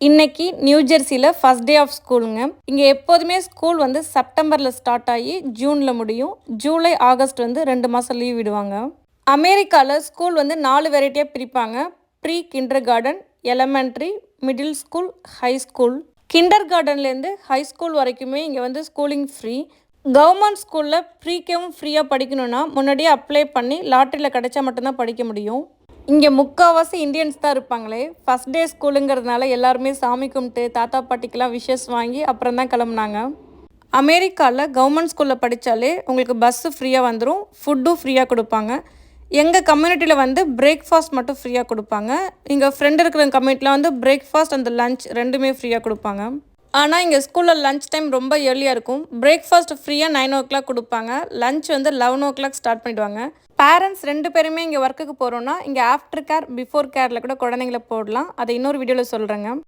இன்னைக்கு new ஜெர்சியில் first day of ஸ்கூலுங்க. இங்கே எப்போதுமே ஸ்கூல் வந்து செப்டம்பரில் ஸ்டார்ட் ஆகி ஜூனில் முடியும். ஜூலை ஆகஸ்ட் வந்து 2 மாதம் லீவ் விடுவாங்க. அமெரிக்காவில் ஸ்கூல் வந்து 4 வெரைட்டியாக பிரிப்பாங்க. Pre kindergarten, elementary, middle school, high school. கிண்டர் கார்டன்லேருந்து ஹை ஸ்கூல் வரைக்குமே இங்கே வந்து ஸ்கூலிங் ஃப்ரீ. கவர்மெண்ட் ஸ்கூலில் ப்ரீகேவும் ஃப்ரீயாக படிக்கணுன்னா முன்னாடியே அப்ளை பண்ணி லாட்டரியில் கிடைச்சா மட்டும்தான் படிக்க முடியும். இங்கே முக்கால்வாசி இந்தியன்ஸ் தான் இருப்பாங்களே. ஃபஸ்ட் டே ஸ்கூலுங்கிறதுனால எல்லாருமே சாமி கும்பிட்டு தாத்தா பாட்டிக்கெலாம் விஷஸ் வாங்கி அப்புறம் தான் கிளம்புனாங்க. அமெரிக்காவில் கவர்மெண்ட் ஸ்கூலில் படித்தாலே உங்களுக்கு பஸ்ஸு ஃப்ரீயாக வந்துடும், ஃபுட்டும் ஃப்ரீயாக கொடுப்பாங்க. எங்கள் கம்யூனிட்டியில் வந்து பிரேக்ஃபாஸ்ட் மட்டும் ஃப்ரீயாக கொடுப்பாங்க. எங்கள் ஃப்ரெண்டு இருக்கிற கம்யூனிட்டியில் வந்து பிரேக்ஃபாஸ்ட் அந்த லஞ்ச் ரெண்டுமே ஃப்ரீயாக கொடுப்பாங்க. ஆனால் இங்கே ஸ்கூலில் லஞ்ச் டைம் ரொம்ப ஏர்லியாக இருக்கும். பிரேக்ஃபாஸ்ட் ஃப்ரீயாக 9 o'clock கொடுப்பாங்க. லஞ்ச் வந்து 11 o'clock ஸ்டார்ட் பண்ணிவிடுவாங்க. பேரண்ட்ஸ் 2 பேருமே இங்கே ஒர்க்குக்கு போகிறோன்னா இங்கே ஆஃப்டர் கேர் பிஃபோர் கேரில் கூட குழந்தைங்கள போடலாம். அதை இன்னொரு வீடியோவில் சொல்கிறேங்க.